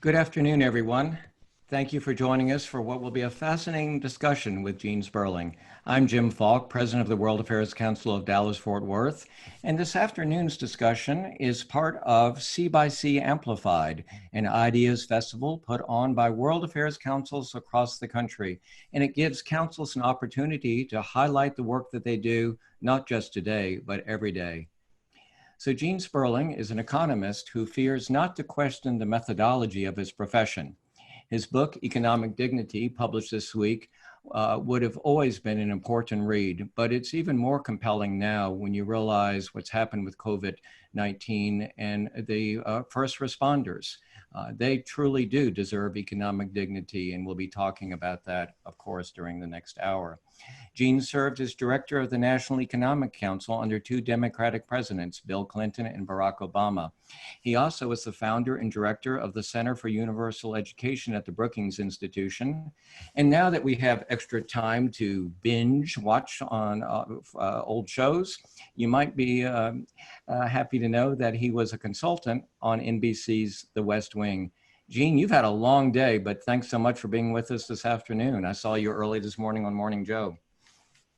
Good afternoon, everyone. Thank you for joining us for what will be a fascinating discussion with Gene Sperling. I'm Jim Falk, President of the World Affairs Council of Dallas-Fort Worth, and this afternoon's discussion is part of C by C Amplified, an ideas festival put on by World Affairs councils across the country, and it gives councils an opportunity to highlight the work that they do, not just today, but every day. So Gene Sperling is an economist who fears not to question the methodology of his profession. His book, Economic Dignity, published this week, would have always been an important read, but it's even more compelling now when you realize what's happened with COVID-19 and the first responders. They truly do deserve economic dignity, and we'll be talking about that, of course, during the next hour. Gene served as director of the National Economic Council under two Democratic presidents, Bill Clinton and Barack Obama. He also is the founder and director of the Center for Universal Education at the Brookings Institution. And now that we have extra time to binge watch on old shows, you might be happy to know that he was a consultant on NBC's The West Wing. Gene, you've had a long day, but thanks so much for being with us this afternoon. I saw you early this morning on Morning Joe.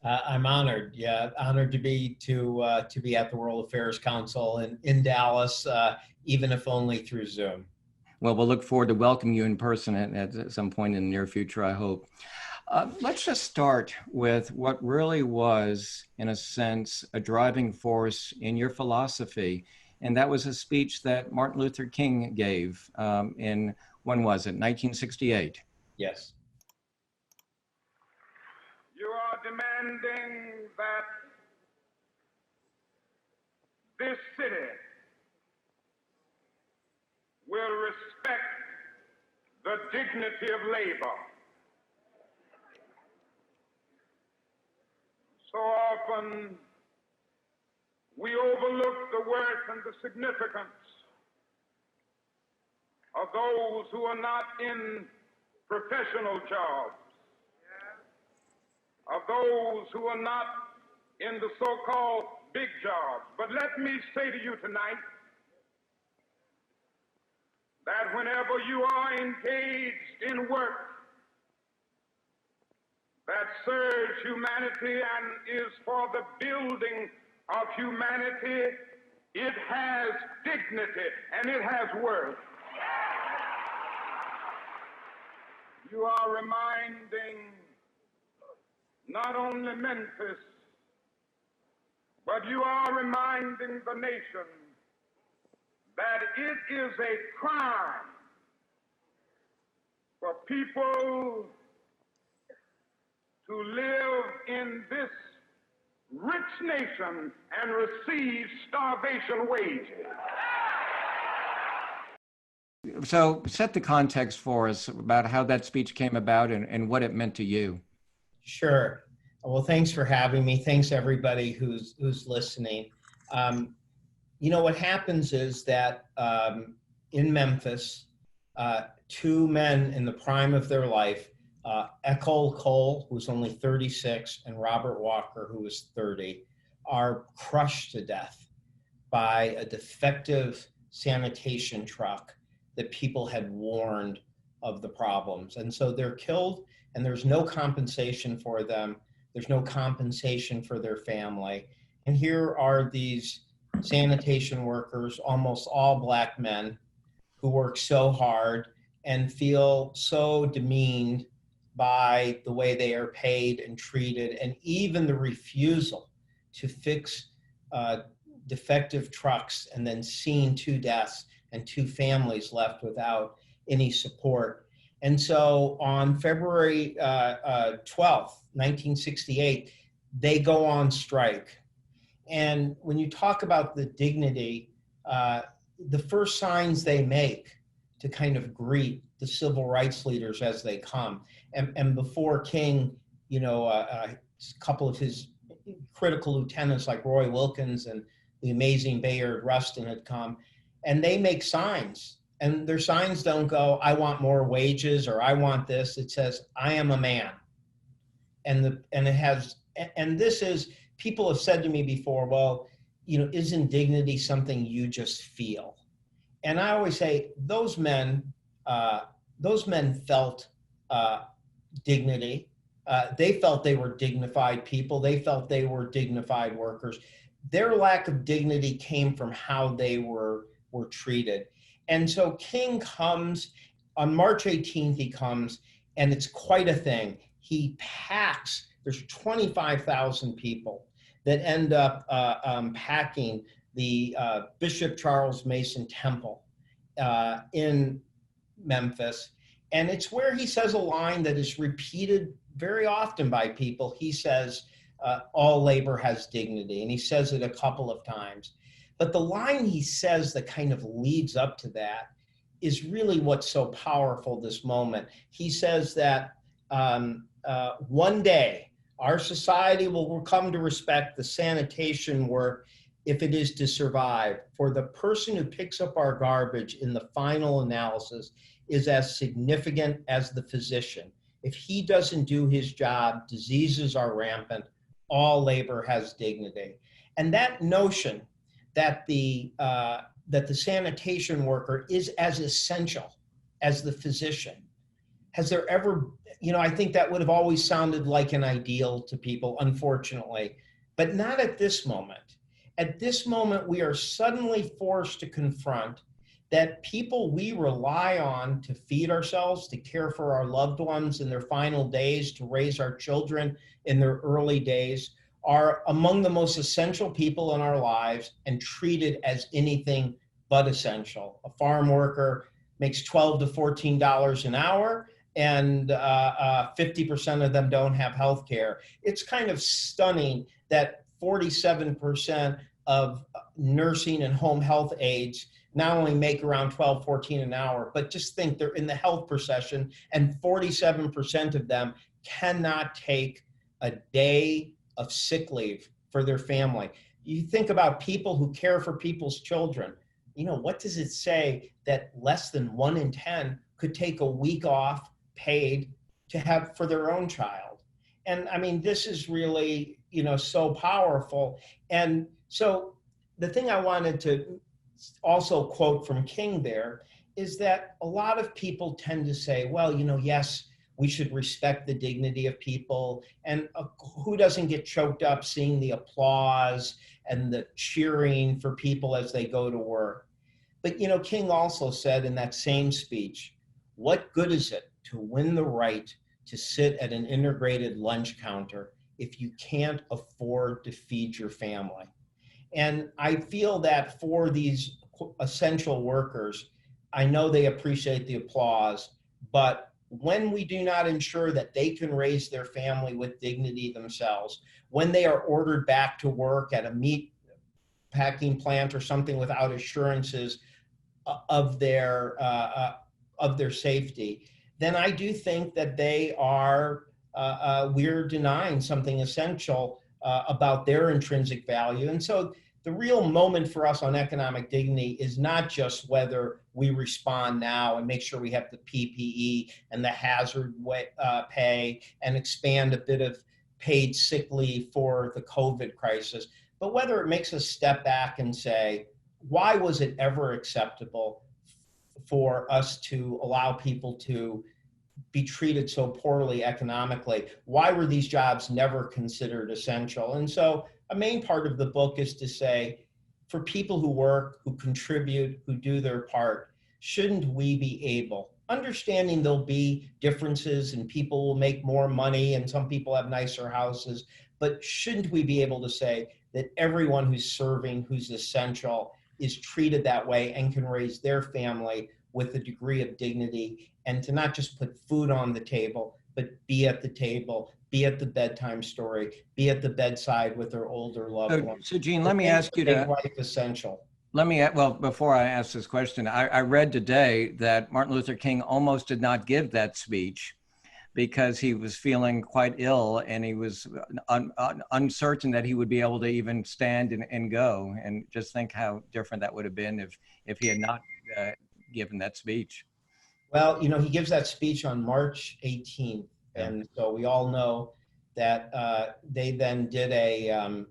I'm honored. Yeah, honored to be at the World Affairs Council in Dallas, even if only through Zoom. Well, we'll look forward to welcoming you in person at some point in the near future, I hope. Let's just start with what really was, in a sense, a driving force in your philosophy. And that was a speech that Martin Luther King gave in, when was it, 1968? Yes. You are demanding that this city will respect the dignity of labor. So often we overlook the worth and the significance of those who are not in professional jobs, of those who are not in the so-called big jobs. But let me say to you tonight that whenever you are engaged in work that serves humanity and is for the building of humanity, it has dignity and it has worth. You are reminding not only Memphis, but you are reminding the nation that it is a crime for people to live in this rich nation and receive starvation wages. So set the context for us about how that speech came about and what it meant to you. Sure. Well, thanks for having me. Thanks everybody who's listening. You know, what happens is that in Memphis, two men in the prime of their life, Ecole Cole, who's only 36, and Robert Walker, who was 30, are crushed to death by a defective sanitation truck that people had warned of the problems. And so they're killed, and there's no compensation for them. There's no compensation for their family. And here are these sanitation workers, almost all Black men, who work so hard and feel so demeaned by the way they are paid and treated, and even the refusal to fix defective trucks, and then seeing two deaths and two families left without any support. And so on February 12th, 1968, they go on strike. And when you talk about the dignity, the first signs they make to kind of greet the civil rights leaders as they come, and before King, you know, a couple of his critical lieutenants like Roy Wilkins and the amazing Bayard Rustin had come, and they make signs. And their signs don't go, I want more wages, or I want this. It says, I am a man. And this is, people have said to me before, well, you know, isn't dignity something you just feel? And I always say, those men those men felt dignity. They felt they were dignified people. They felt they were dignified workers. Their lack of dignity came from how they were treated. And so King comes on March 18th, he comes, and it's quite a thing. He packs, there's 25,000 people that end up packing the Bishop Charles Mason Temple in Memphis. And it's where he says a line that is repeated very often by people. He says, all labor has dignity. And he says it a couple of times. But the line he says that kind of leads up to that is really what's so powerful this moment. He says that one day our society will come to respect the sanitation work if it is to survive. For the person who picks up our garbage in the final analysis is as significant as the physician. If he doesn't do his job, diseases are rampant. All labor has dignity. And that notion that the sanitation worker is as essential as the physician, has there ever, I think that would have always sounded like an ideal to people, unfortunately, but not at this moment. At this moment, we are suddenly forced to confront that people we rely on to feed ourselves, to care for our loved ones in their final days, to raise our children in their early days, are among the most essential people in our lives and treated as anything but essential. A farm worker makes $12 to $14 an hour, and 50% of them don't have health care. It's kind of stunning that 47% of nursing and home health aides not only make around 12, 14 an hour, but just think they're in the health profession, and 47% of them cannot take a day of sick leave for their family. You think about people who care for people's children. What does it say that less than 1 in 10 could take a week off paid to have for their own child? And I mean, this is really, so powerful. And so the thing I wanted to also quote from King there is that a lot of people tend to say, well, yes, we should respect the dignity of people. And who doesn't get choked up seeing the applause and the cheering for people as they go to work? But, King also said in that same speech, what good is it to win the right to sit at an integrated lunch counter if you can't afford to feed your family? And I feel that for these essential workers, I know they appreciate the applause, but when we do not ensure that they can raise their family with dignity themselves, when they are ordered back to work at a meat packing plant or something without assurances of their safety, then I do think that we're denying something essential about their intrinsic value. And so the real moment for us on economic dignity is not just whether we respond now and make sure we have the PPE and the hazard pay and expand a bit of paid sick leave for the COVID crisis, but whether it makes us step back and say, why was it ever acceptable for us to allow people to be treated so poorly economically? Why were these jobs never considered essential? And so a main part of the book is to say, for people who work, who contribute, who do their part, shouldn't we be able, understanding there'll be differences and people will make more money and some people have nicer houses, but shouldn't we be able to say that everyone who's serving, who's essential, is treated that way and can raise their family with a degree of dignity, and to not just put food on the table, but be at the table, be at the bedtime story, be at the bedside with their older loved ones. So Gene, let me ask you to make life essential. Well, before I ask this question, I read today that Martin Luther King almost did not give that speech because he was feeling quite ill and he was uncertain that he would be able to even stand and go. And just think how different that would have been if he had not given that speech. Well, he gives that speech on March 18th. Yeah. And so we all know that they then did a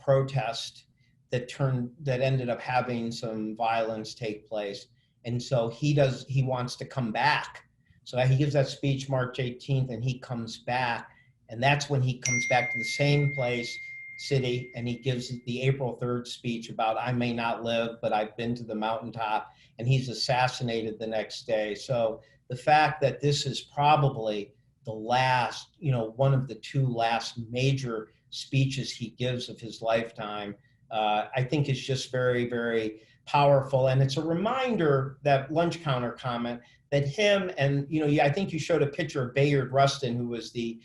protest that ended up having some violence take place. And so he wants to come back. So he gives that speech March 18th and he comes back. And that's when he comes back to the same place, city, and he gives the April 3rd speech about I may not live, but I've been to the mountaintop, and he's assassinated the next day. So the fact that this is probably the last, one of the two last major speeches he gives of his lifetime, I think is just very, very powerful. And it's a reminder, that lunch counter comment, that him and, I think you showed a picture of Bayard Rustin, who was the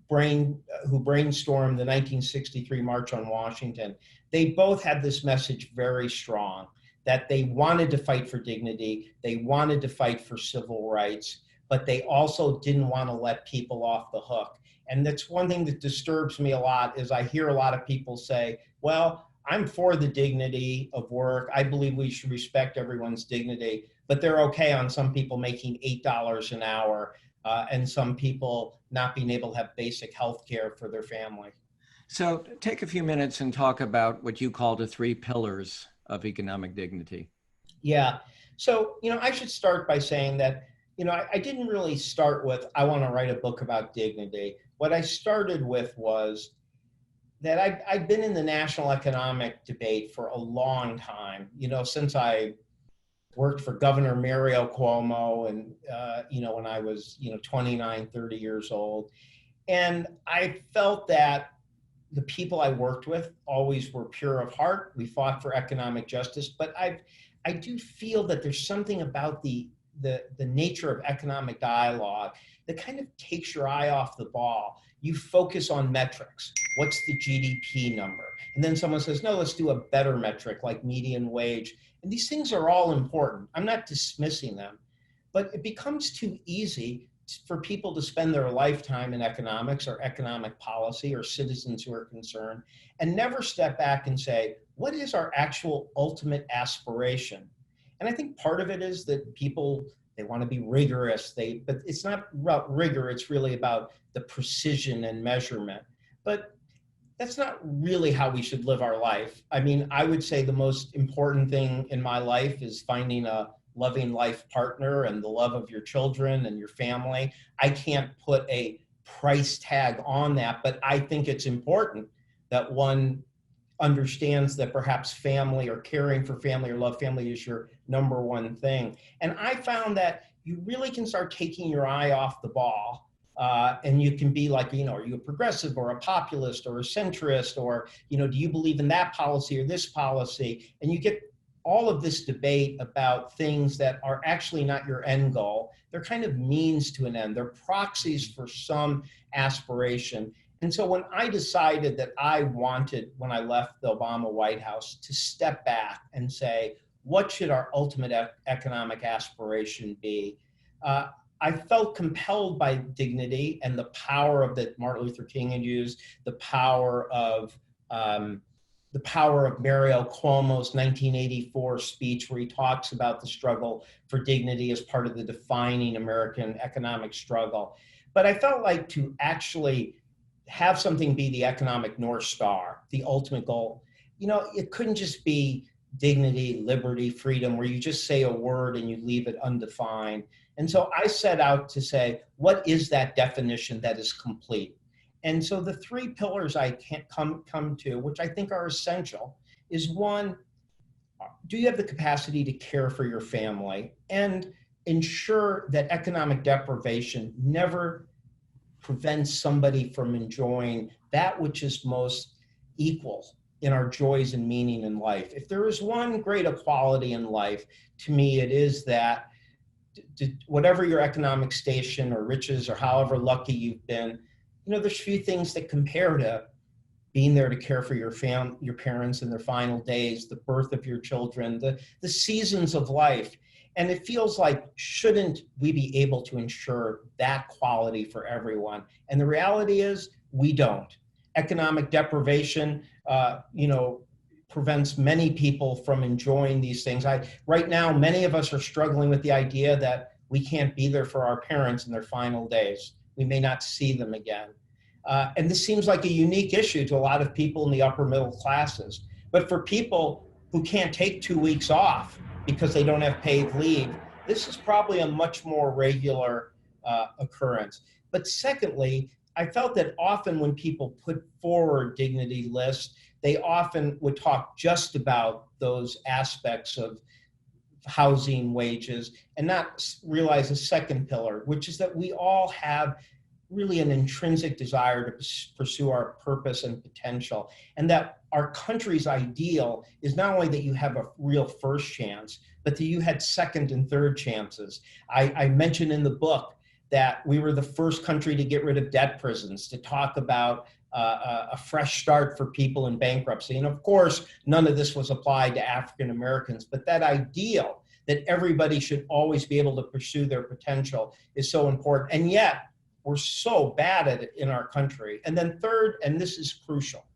who brainstormed the 1963 March on Washington. They both had this message very strong, that they wanted to fight for dignity, they wanted to fight for civil rights, but they also didn't want to let people off the hook. And that's one thing that disturbs me a lot, is I hear a lot of people say, well, I'm for the dignity of work. I believe we should respect everyone's dignity, but they're okay on some people making $8 an hour and some people not being able to have basic health care for their family. So take a few minutes and talk about what you call the 3 pillars of economic dignity. Yeah. So, I should start by saying that, I didn't really start with, I want to write a book about dignity. What I started with was that I've been in the national economic debate for a long time, since I worked for Governor Mario Cuomo and, when I was, 29, 30 years old. And I felt that the people I worked with always were pure of heart. We fought for economic justice, but I do feel that there's something about the nature of economic dialogue that kind of takes your eye off the ball. You focus on metrics. What's the GDP number? And then someone says, no, let's do a better metric like median wage. And these things are all important. I'm not dismissing them, but it becomes too easy for people to spend their lifetime in economics or economic policy or citizens who are concerned and never step back and say, what is our actual ultimate aspiration? And I think part of it is that people, they want to be rigorous, but it's not about rigor, it's really about the precision and measurement. But that's not really how we should live our life. I mean, I would say the most important thing in my life is finding a loving life partner and the love of your children and your family. I can't put a price tag on that, but I think it's important that one understands that perhaps family or caring for family or love family is your number one thing. And I found that you really can start taking your eye off the ball. And you can be like, are you a progressive or a populist or a centrist, or, do you believe in that policy or this policy? And you get all of this debate about things that are actually not your end goal. They're kind of means to an end. They're proxies for some aspiration. And so when I decided that I wanted, when I left the Obama White House, to step back and say, what should our ultimate economic aspiration be? I felt compelled by dignity and the power of that Martin Luther King had used, the power of Mario Cuomo's 1984 speech, where he talks about the struggle for dignity as part of the defining American economic struggle. But I felt like to actually have something be the economic North Star, the ultimate goal, it couldn't just be dignity, liberty, freedom, where you just say a word and you leave it undefined. And so I set out to say, what is that definition that is complete? And so the 3 pillars I can't come to, which I think are essential, is one, do you have the capacity to care for your family and ensure that economic deprivation never prevents somebody from enjoying that which is most equal in our joys and meaning in life? If there is one great equality in life, to me, it is that whatever your economic station or riches or however lucky you've been, there's few things that compare to being there to care for your parents in their final days, the birth of your children, the seasons of life. And it feels like, shouldn't we be able to ensure that quality for everyone? And the reality is, we don't. Economic deprivation, prevents many people from enjoying these things. Right now, many of us are struggling with the idea that we can't be there for our parents in their final days. We may not see them again. And this seems like a unique issue to a lot of people in the upper middle classes. But for people who can't take 2 weeks off because they don't have paid leave. This is probably a much more regular occurrence. But secondly, I felt that often when people put forward dignity lists, they often would talk just about those aspects of housing, wages, and not realize a second pillar, which is that we all have really an intrinsic desire to pursue our purpose and potential, and that our country's ideal is not only that you have a real first chance, but that you had second and third chances. I mentioned in the book that we were the first country to get rid of debt prisons, to talk about a fresh start for people in bankruptcy. And of course, none of this was applied to African Americans, but that ideal that everybody should always be able to pursue their potential is so important. And yet, we're so bad at it in our country. And then third, and this is crucial,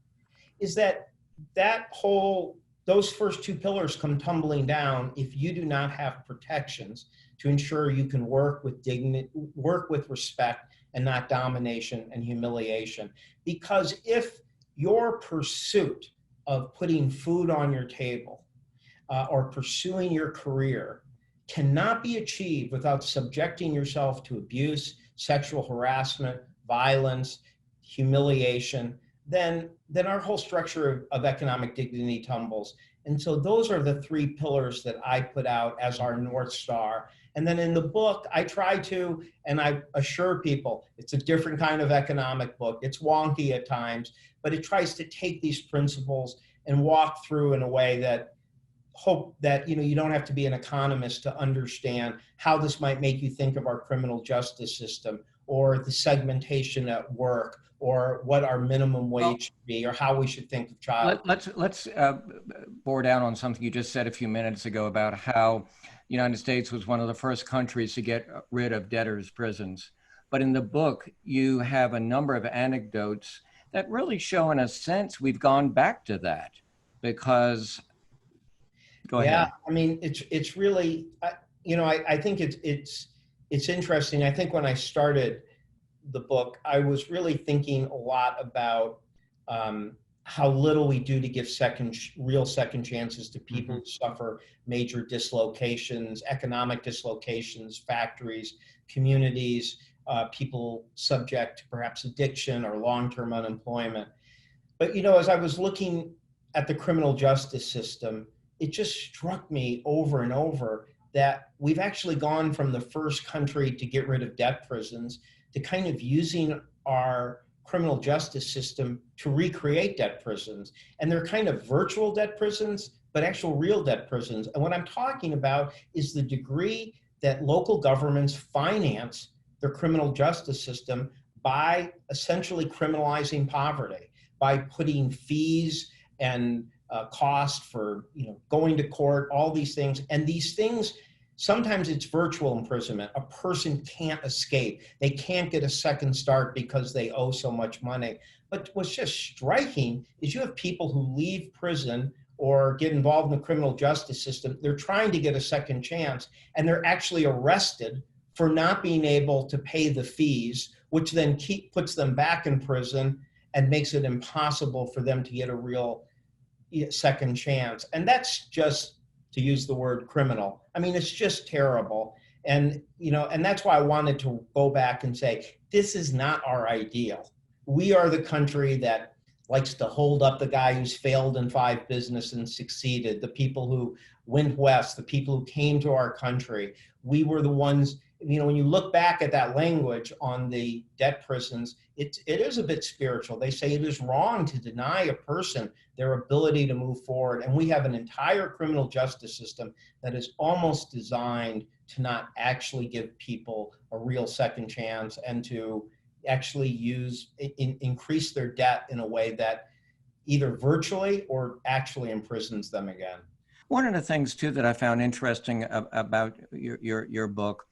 is that those first two pillars come tumbling down if you do not have protections to ensure you can work with dignity, work with respect, and not domination and humiliation. Because if your pursuit of putting food on your table or pursuing your career cannot be achieved without subjecting yourself to abuse, sexual harassment, violence, humiliation, then our whole structure of economic dignity tumbles. And so those are the three pillars that I put out as our North Star. And then in the book, I try to, and I assure people, it's a different kind of economic book. It's wonky at times, but it tries to take these principles and walk through in a way that hope that you don't have to be an economist to understand how this might make you think of our criminal justice system, or the segmentation at work, or what our minimum wage should be, or how we should think of child. Let's bore down on something you just said a few minutes ago about how the United States was one of the first countries to get rid of debtors' prisons. But in the book, you have a number of anecdotes that really show, in a sense, we've gone back to that. Because go ahead. Yeah, I mean, it's really, I think it's interesting. I think when I started the book, I was really thinking a lot about how little we do to give real second chances to people who suffer major dislocations, economic dislocations, factories, communities, people subject to perhaps addiction or long-term unemployment. But, as I was looking at the criminal justice system, it just struck me over and over that we've actually gone from the first country to get rid of debt prisons to kind of using our criminal justice system to recreate debt prisons. And they're kind of virtual debt prisons, but actual real debt prisons. And what I'm talking about is the degree that local governments finance their criminal justice system by essentially criminalizing poverty, by putting fees and cost for going to court, all these things. And these things, sometimes it's virtual imprisonment. A person can't escape. They can't get a second start because they owe so much money. But what's just striking is you have people who leave prison or get involved in the criminal justice system. They're trying to get a second chance, and they're actually arrested for not being able to pay the fees, which then puts them back in prison and makes it impossible for them to get a real second chance. And that's just, to use the word, criminal. I mean, it's just terrible. And, and that's why I wanted to go back and say, this is not our ideal. We are the country that likes to hold up the guy who's failed in 5 business and succeeded, the people who went west, the people who came to our country. We were the ones, when you look back at that language on the debt prisons, it is a bit spiritual. They say it is wrong to deny a person their ability to move forward. And we have an entire criminal justice system that is almost designed to not actually give people a real second chance, and to actually increase their debt in a way that either virtually or actually imprisons them again. One of the things, too, that I found interesting about your book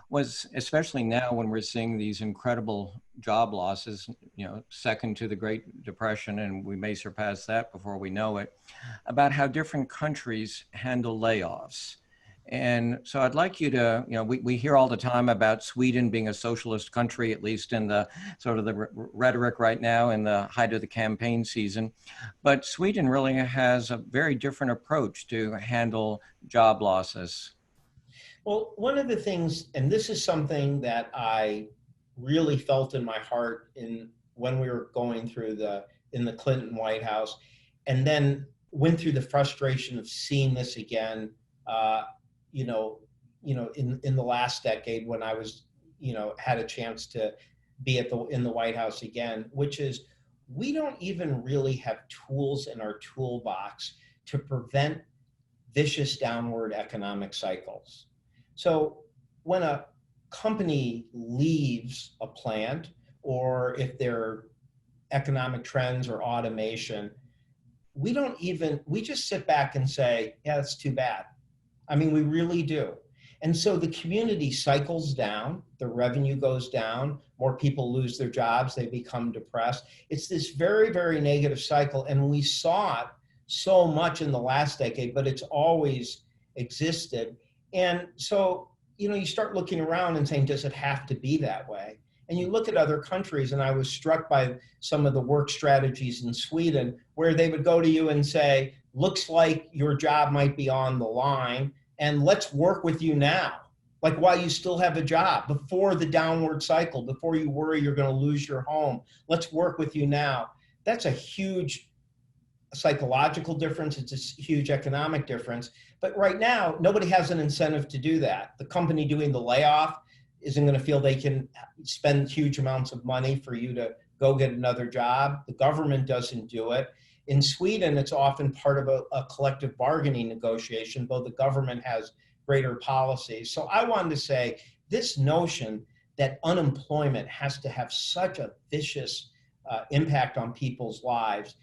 was, especially now when we're seeing these incredible job losses, second to the Great Depression, and we may surpass that before we know it, about how different countries handle layoffs. And so I'd like you to, we hear all the time about Sweden being a socialist country, at least in the sort of the rhetoric right now in the height of the campaign season. But Sweden really has a very different approach to handle job losses. Well, one of the things, and this is something that I really felt in my heart when we were going through in the Clinton White House, and then went through the frustration of seeing this again, uh, you know, in the last decade when I was, had a chance to be in the White House again, which is we don't even really have tools in our toolbox to prevent vicious downward economic cycles. So when a company leaves a plant, or if there are economic trends or automation, we just sit back and say, yeah, that's too bad. I mean, we really do. And so the community cycles down, the revenue goes down, more people lose their jobs, they become depressed. It's this very, very negative cycle. And we saw it so much in the last decade, but it's always existed. And so, you start looking around and saying, does it have to be that way? And you look at other countries, and I was struck by some of the work strategies in Sweden where they would go to you and say, looks like your job might be on the line, and let's work with you now, like while you still have a job, before the downward cycle, before you worry you're going to lose your home. Let's work with you now. That's a huge psychological difference. It's a huge economic difference. But right now, nobody has an incentive to do that. The company doing the layoff isn't going to feel they can spend huge amounts of money for you to go get another job. The government doesn't do it. In Sweden, it's often part of a collective bargaining negotiation, though the government has greater policies. So I wanted to say this notion that unemployment has to have such a vicious impact on people's lives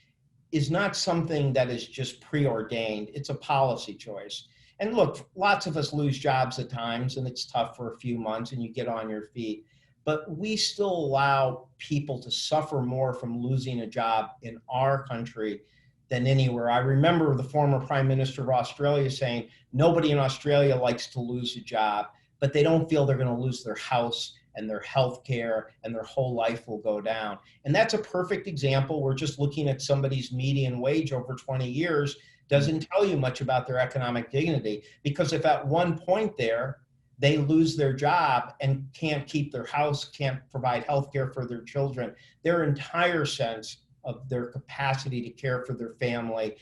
is not something that is just preordained. It's a policy choice. And look, lots of us lose jobs at times, and it's tough for a few months and you get on your feet. But we still allow people to suffer more from losing a job in our country than anywhere. I remember the former Prime Minister of Australia saying, nobody in Australia likes to lose a job, but they don't feel they're going to lose their house and their health care and their whole life will go down. And that's a perfect example. We're just looking at somebody's median wage over 20 years doesn't tell you much about their economic dignity, because if at one point there, they lose their job and can't keep their house, can't provide health care for their children, their entire sense of their capacity to care for their family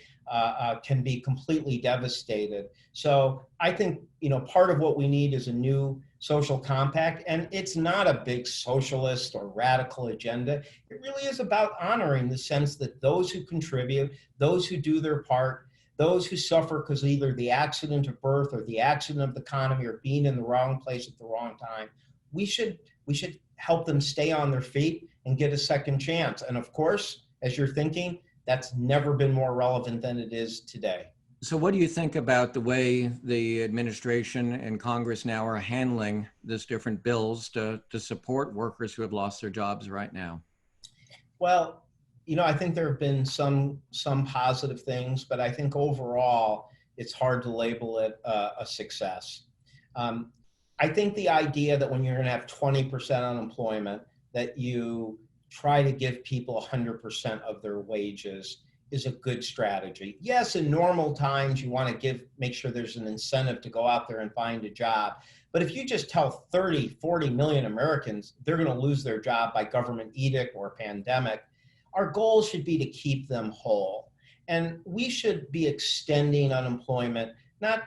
can be completely devastated. So I think, part of what we need is a new social compact, and it's not a big socialist or radical agenda. It really is about honoring the sense that those who contribute, those who do their part, those who suffer because either the accident of birth or the accident of the economy or being in the wrong place at the wrong time, we should help them stay on their feet and get a second chance. And of course, as you're thinking, that's never been more relevant than it is today. So what do you think about the way the administration and Congress now are handling these different bills to support workers who have lost their jobs right now? Well, I think there have been some positive things, but I think overall it's hard to label it a success. I think the idea that when you're going to have 20% unemployment, that you try to give people 100% of their wages is a good strategy. Yes, in normal times, you want to make sure there's an incentive to go out there and find a job. But if you just tell 30, 40 million Americans they're going to lose their job by government edict or pandemic, our goal should be to keep them whole. And we should be extending unemployment, not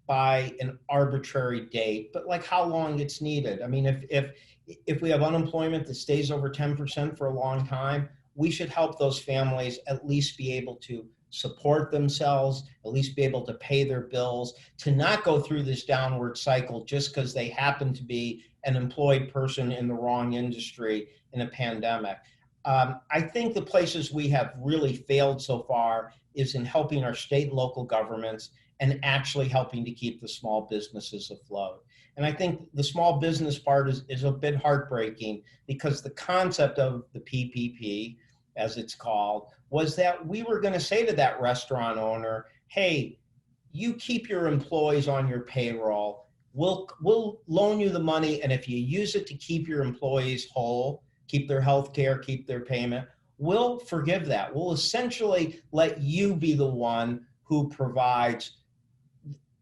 by an arbitrary date, but like how long it's needed. I mean, if we have unemployment that stays over 10% for a long time, we should help those families at least be able to support themselves, at least be able to pay their bills, to not go through this downward cycle just because they happen to be an employed person in the wrong industry in a pandemic. I think the places we have really failed so far is in helping our state and local governments and actually helping to keep the small businesses afloat. And I think the small business part is a bit heartbreaking, because the concept of the PPP, as it's called, was that we were going to say to that restaurant owner, hey, you keep your employees on your payroll. We'll loan you the money, and if you use it to keep your employees whole, keep their health care, keep their payment, we'll forgive that. We'll essentially let you be the one who provides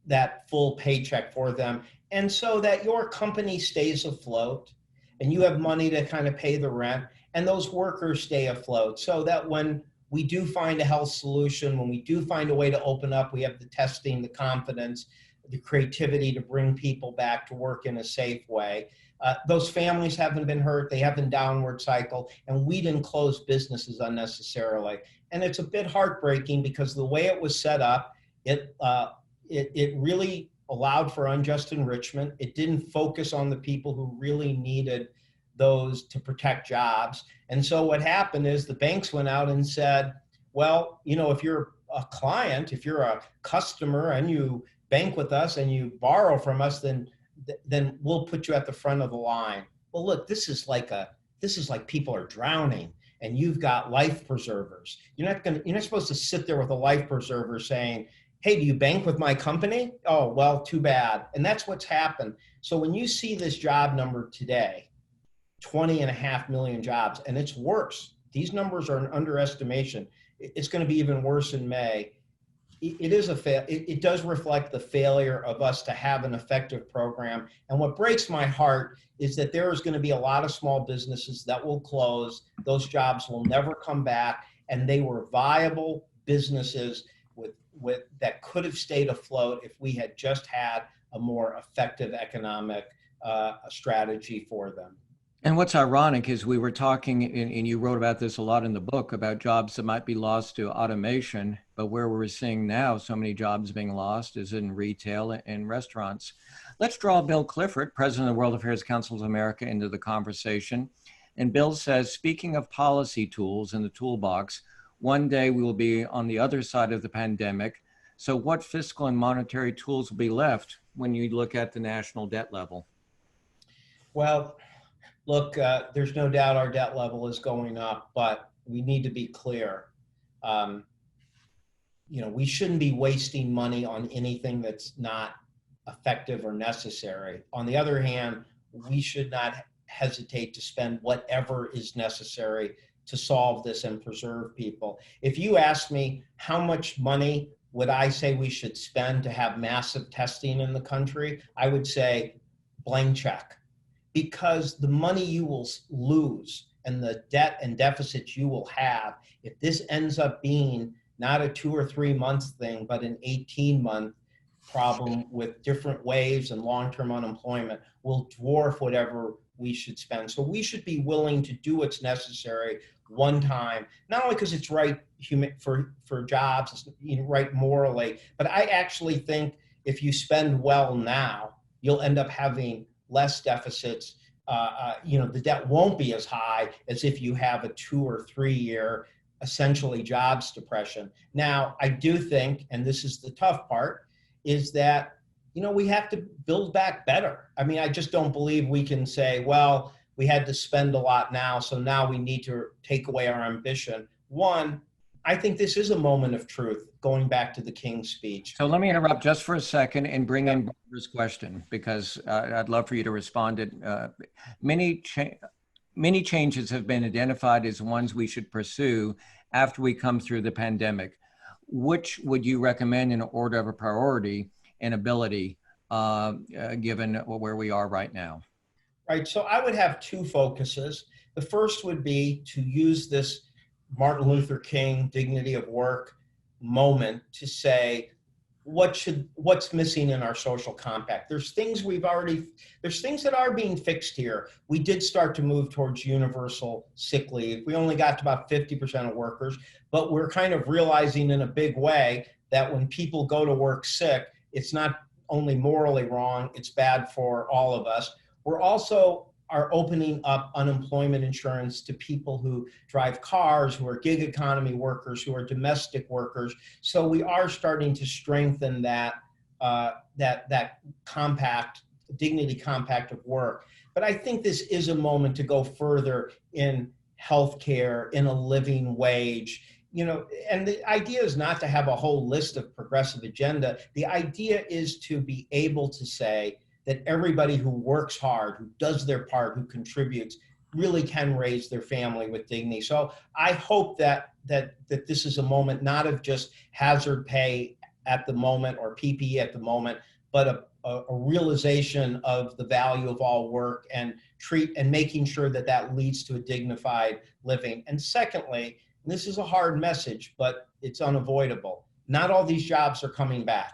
that full paycheck for them. And so that your company stays afloat and you have money to kind of pay the rent, and those workers stay afloat, so that when we do find a health solution, when we do find a way to open up, we have the testing, the confidence, the creativity to bring people back to work in a safe way. Those families haven't been hurt, they haven't downward cycle, and we didn't close businesses unnecessarily. And it's a bit heartbreaking because the way it was set up, it really allowed for unjust enrichment. It didn't focus on the people who really needed those to protect jobs. And so what happened is the banks went out and said, well, if you're a client, if you're a customer and you bank with us and you borrow from us, then we'll put you at the front of the line. Well, look, this is like people are drowning and you've got life preservers. You're not supposed to sit there with a life preserver saying, hey, do you bank with my company? Oh, well, too bad. And that's what's happened. So when you see this job number today, 20.5 million jobs, and it's worse. These numbers are an underestimation. It's going to be even worse in May. It does reflect the failure of us to have an effective program. And what breaks my heart is that there is going to be a lot of small businesses that will close. Those jobs will never come back, and they were viable businesses that could have stayed afloat if we had just had a more effective economic strategy for them. And what's ironic is we were talking, and you wrote about this a lot in the book, about jobs that might be lost to automation, but where we're seeing now so many jobs being lost is in retail and restaurants. Let's draw Bill Clifford, president of the World Affairs Council of America, into the conversation. And Bill says, speaking of policy tools in the toolbox, one day we will be on the other side of the pandemic. So what fiscal and monetary tools will be left when you look at the national debt level? Well, look, there's no doubt our debt level is going up, but we need to be clear. We shouldn't be wasting money on anything that's not effective or necessary. On the other hand, we should not hesitate to spend whatever is necessary to solve this and preserve people. If you ask me how much money would I say we should spend to have massive testing in the country, I would say blank check. Because the money you will lose and the debt and deficits you will have, if this ends up being not a 2 or 3 months thing, but an 18-month problem with different waves and long-term unemployment, will dwarf whatever we should spend. So we should be willing to do what's necessary one time, not only because it's right for jobs, it's right morally, but I actually think if you spend well now, you'll end up having less deficits. The debt won't be as high as if you have a 2 or 3 year essentially jobs depression. Now, I do think, and this is the tough part, is that we have to build back better. I mean, I just don't believe we can say, well, we had to spend a lot now, so now we need to take away our ambition. One, I think this is a moment of truth, going back to the King's speech. So let me interrupt just for a second and bring in Barbara's question, because I'd love for you to respond to many changes have been identified as ones we should pursue after we come through the pandemic. Which would you recommend in order of a priority and ability, given where we are right now? Right, so I would have 2 focuses. The first would be to use this Martin Luther King dignity of work moment to say, what's missing in our social compact? There's things that are being fixed here. We did start to move towards universal sick leave. We only got to about 50% of workers, but we're kind of realizing in a big way that when people go to work sick, it's not only morally wrong, it's bad for all of us. We're also are opening up unemployment insurance to people who drive cars, who are gig economy workers, who are domestic workers. So we are starting to strengthen that compact, dignity compact of work. But I think this is a moment to go further in healthcare, in a living wage, and the idea is not to have a whole list of progressive agenda. The idea is to be able to say that everybody who works hard, who does their part, who contributes, really can raise their family with dignity. So I hope that this is a moment not of just hazard pay at the moment or PPE at the moment, but a realization of the value of all work and making sure that that leads to a dignified living. And secondly, and this is a hard message, but it's unavoidable, not all these jobs are coming back.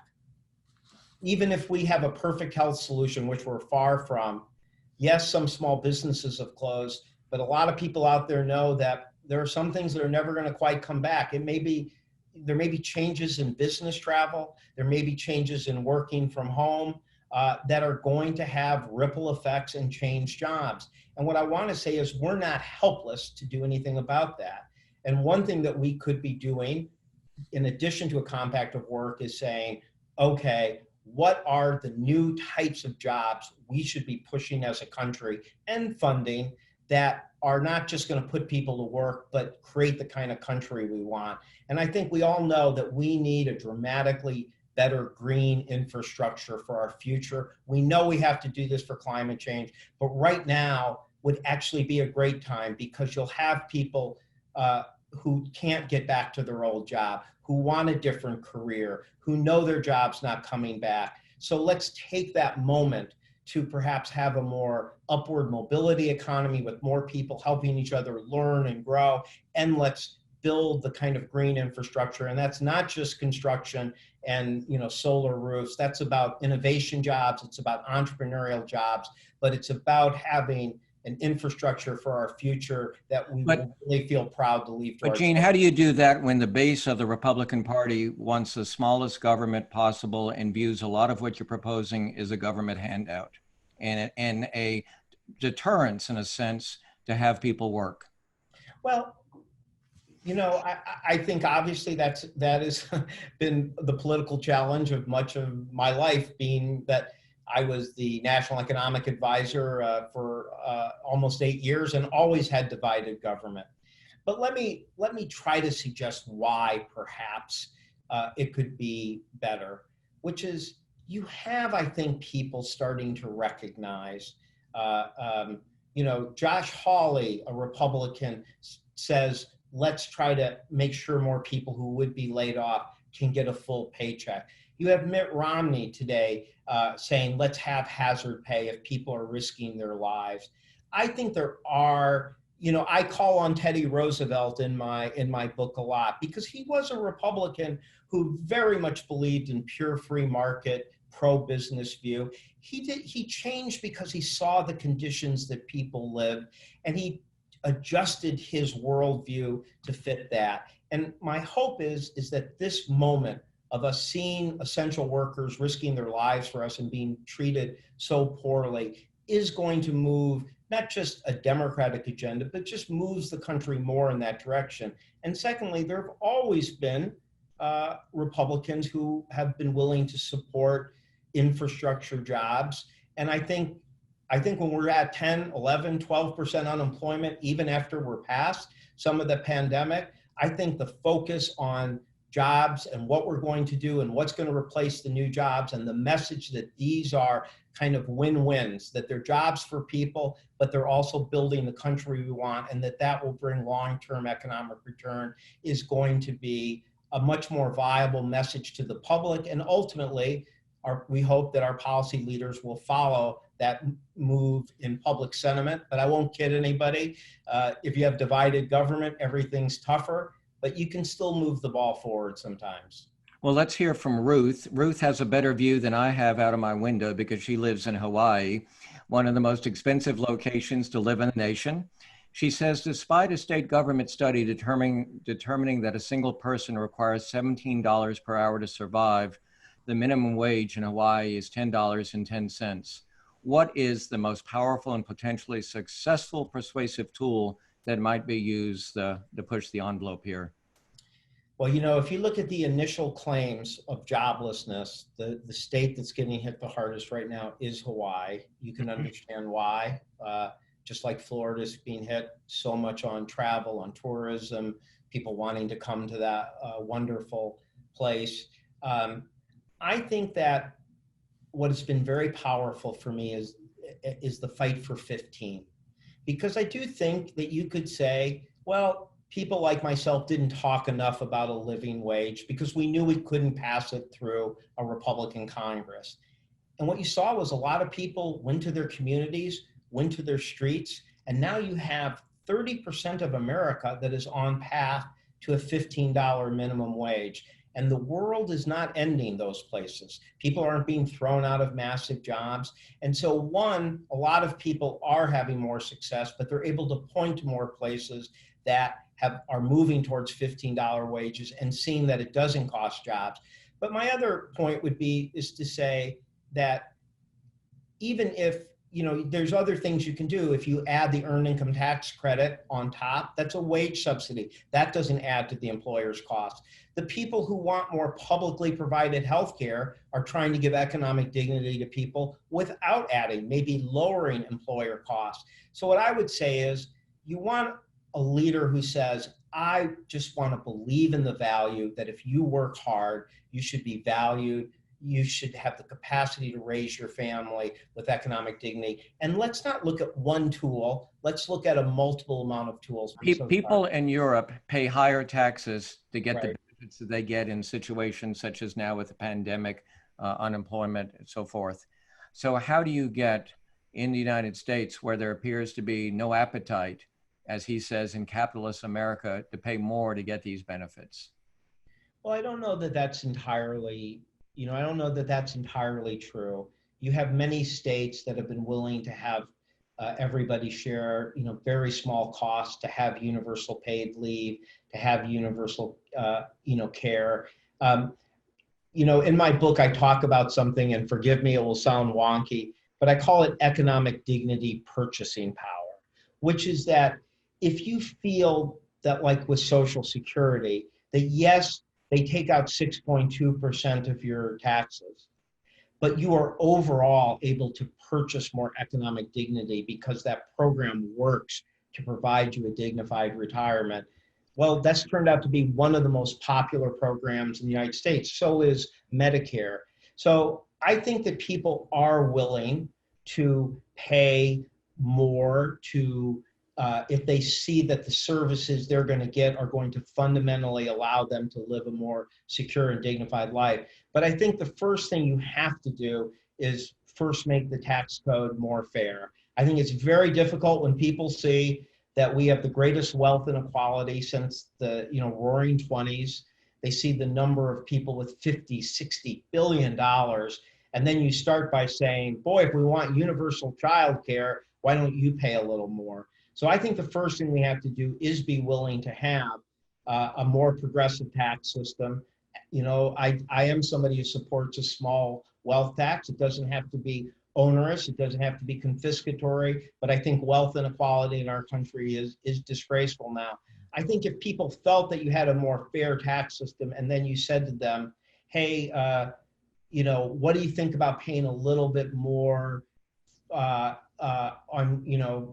Even if we have a perfect health solution, which we're far from, yes, some small businesses have closed, but a lot of people out there know that there are some things that are never going to quite come back. There may be changes in business travel. There may be changes in working from home that are going to have ripple effects and change jobs. And what I want to say is we're not helpless to do anything about that. And one thing that we could be doing, in addition to a compact of work, is saying, okay, what are the new types of jobs we should be pushing as a country and funding that are not just going to put people to work, but create the kind of country we want. And I think we all know that we need a dramatically better green infrastructure for our future. We know we have to do this for climate change, but right now would actually be a great time because you'll have people who can't get back to their old job, who want a different career, who know their job's not coming back. So let's take that moment to perhaps have a more upward mobility economy with more people helping each other learn and grow. And let's build the kind of green infrastructure. And that's not just construction and solar roofs. That's about innovation jobs. It's about entrepreneurial jobs, but it's about having an infrastructure for our future that we really feel proud to leave to our Gene, how do you do that when the base of the Republican Party wants the smallest government possible and views a lot of what you're proposing as a government handout and a deterrence, in a sense, to have people work? Well, I think obviously that has been the political challenge of much of my life, being that I was the National Economic Advisor for almost 8 years and always had divided government. But let me try to suggest why perhaps it could be better, which is you have, I think, people starting to recognize, Josh Hawley, a Republican, says, let's try to make sure more people who would be laid off can get a full paycheck. You have Mitt Romney today saying, let's have hazard pay if people are risking their lives. I think there are, I call on Teddy Roosevelt in my book a lot because he was a Republican who very much believed in pure free market, pro-business view. He changed because he saw the conditions that people lived, and he adjusted his worldview to fit that. And my hope is that this moment of us seeing essential workers risking their lives for us and being treated so poorly is going to move not just a democratic agenda, but just moves the country more in that direction. And secondly, there have always been Republicans who have been willing to support infrastructure jobs. And I think when we're at 10, 11, 12% unemployment, even after we're past some of the pandemic, I think the focus on jobs and what we're going to do and what's going to replace the new jobs, and the message that these are kind of win-wins, that they're jobs for people, but they're also building the country we want, and that will bring long-term economic return, is going to be a much more viable message to the public. And ultimately, we hope that our policy leaders will follow that move in public sentiment. But I won't kid anybody. If you have divided government, everything's tougher, but you can still move the ball forward sometimes. Well, let's hear from Ruth. Ruth has a better view than I have out of my window because she lives in Hawaii, one of the most expensive locations to live in the nation. She says, despite a state government study determining that a single person requires $17 per hour to survive, the minimum wage in Hawaii is $10.10. What is the most powerful and potentially successful persuasive tool that might be used to push the envelope here? Well, if you look at the initial claims of joblessness, the state that's getting hit the hardest right now is Hawaii. You can understand why. Just like Florida's being hit so much on travel, on tourism, people wanting to come to that wonderful place. I think that what has been very powerful for me is the fight for 15. Because I do think that you could say, well, people like myself didn't talk enough about a living wage because we knew we couldn't pass it through a Republican Congress. And what you saw was a lot of people went to their communities, went to their streets, and now you have 30% of America that is on path to a $15 minimum wage. And the world is not ending those places. People aren't being thrown out of massive jobs. And so one, a lot of people are having more success, but they're able to point to more places that are moving towards $15 wages and seeing that it doesn't cost jobs. But my other point is to say that even if, there's other things you can do. If you add the earned income tax credit on top, that's a wage subsidy. That doesn't add to the employer's cost. The people who want more publicly provided health care are trying to give economic dignity to people without adding, maybe lowering employer costs. So what I would say is you want a leader who says, I just want to believe in the value that if you work hard, you should be valued. You should have the capacity to raise your family with economic dignity. And let's not look at one tool. Let's look at a multiple amount of tools. People in Europe pay higher taxes to get the Right. benefits that they get in situations such as now with the pandemic, unemployment, and so forth. So how do you get in the United States, where there appears to be no appetite, as he says, in capitalist America, to pay more to get these benefits? Well, I don't know that that's entirely true. You have many states that have been willing to have everybody share, very small costs to have universal paid leave, to have universal, care. In my book, I talk about something, and forgive me, it will sound wonky, but I call it economic dignity purchasing power, which is that if you feel that, like with Social Security, that yes, they take out 6.2% of your taxes, but you are overall able to purchase more economic dignity because that program works to provide you a dignified retirement. Well, that's turned out to be one of the most popular programs in the United States. So is Medicare. So I think that people are willing to pay more if they see that the services they're going to get are going to fundamentally allow them to live a more secure and dignified life. But I think the first thing you have to do is first make the tax code more fair. I think it's very difficult when people see that we have the greatest wealth inequality since the roaring 20s. They see the number of people with 50, 60 billion dollars. And then you start by saying, boy, if we want universal child care, why don't you pay a little more? So I think the first thing we have to do is be willing to have a more progressive tax system. I am somebody who supports a small wealth tax. It doesn't have to be onerous. It doesn't have to be confiscatory. But I think wealth inequality in our country is disgraceful now. I think if people felt that you had a more fair tax system and then you said to them, hey, what do you think about paying a little bit more a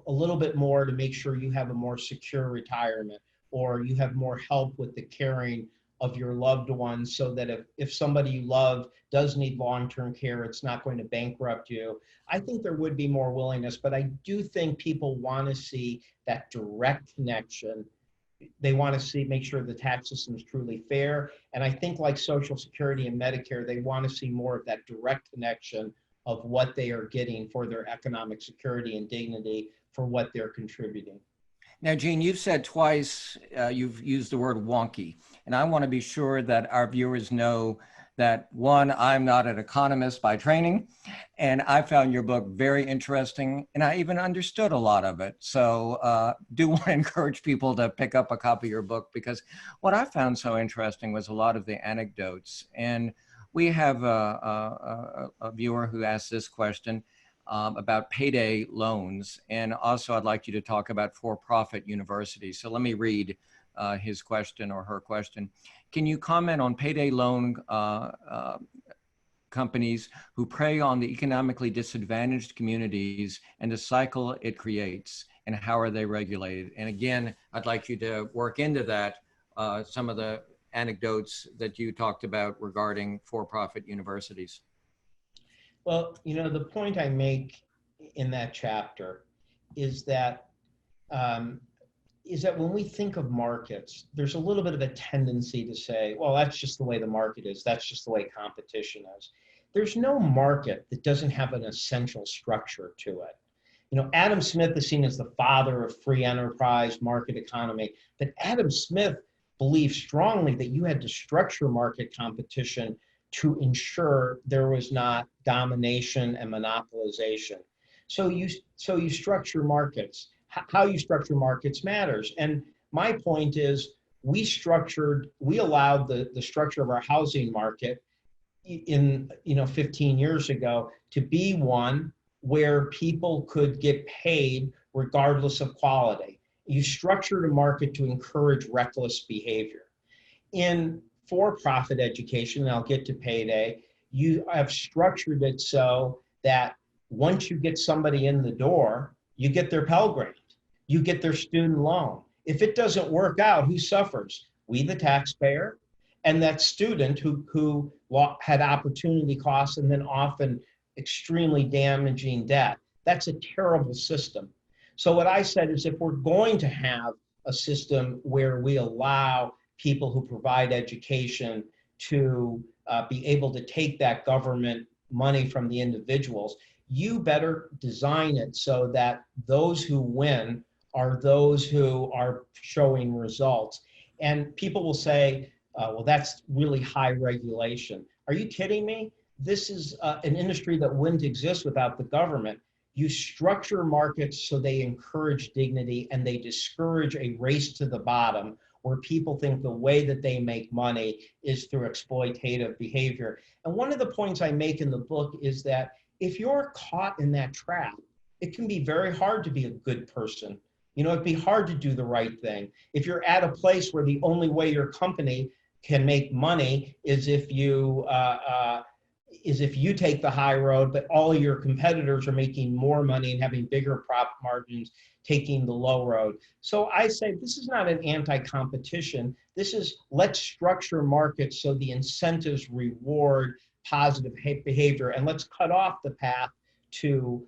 little bit more to make sure you have a more secure retirement, or you have more help with the caring of your loved ones, so that if somebody you love does need long-term care, it's not going to bankrupt you. I think there would be more willingness, but I do think people want to see that direct connection. They want to make sure the tax system is truly fair. And I think, like Social Security and Medicare, they want to see more of that direct connection of what they are getting for their economic security and dignity for what they're contributing. Now, Gene, you've said twice, you've used the word wonky, and I want to be sure that our viewers know that, one, I'm not an economist by training, and I found your book very interesting, and I even understood a lot of it. So do want to encourage people to pick up a copy of your book, because what I found so interesting was a lot of the anecdotes. And we have a viewer who asked this question about payday loans. And also I'd like you to talk about for-profit universities. So let me read his question or her question. Can you comment on payday loan companies who prey on the economically disadvantaged communities and the cycle it creates, and how are they regulated? And again, I'd like you to work into that some of the anecdotes that you talked about regarding for-profit universities? Well, the point I make in that chapter is that um, when we think of markets, there's a little bit of a tendency to say, well, that's just the way the market is. That's just the way competition is. There's no market that doesn't have an essential structure to it. Adam Smith is seen as the father of free enterprise market economy, but Adam Smith believed strongly that you had to structure market competition to ensure there was not domination and monopolization. So you structure markets. How you structure markets matters. And my point is, we allowed the structure of our housing market in 15 years ago to be one where people could get paid regardless of quality. You structured a market to encourage reckless behavior. In for-profit education, and I'll get to payday, you have structured it so that once you get somebody in the door, you get their Pell Grant, you get their student loan. If it doesn't work out, who suffers? We, the taxpayer, and that student who had opportunity costs and then often extremely damaging debt. That's a terrible system. So what I said is, if we're going to have a system where we allow people who provide education to be able to take that government money from the individuals, you better design it so that those who win are those who are showing results. And people will say, well, that's really high regulation. Are you kidding me? This is an industry that wouldn't exist without the government. You structure markets so they encourage dignity and they discourage a race to the bottom where people think the way that they make money is through exploitative behavior. And one of the points I make in the book is that if you're caught in that trap, it can be very hard to be a good person. It'd be hard to do the right thing. If you're at a place where the only way your company can make money is if you take the high road, but all your competitors are making more money and having bigger profit margins, taking the low road. So I say this is not an anti-competition. This is, let's structure markets so the incentives reward positive behavior, and let's cut off the path to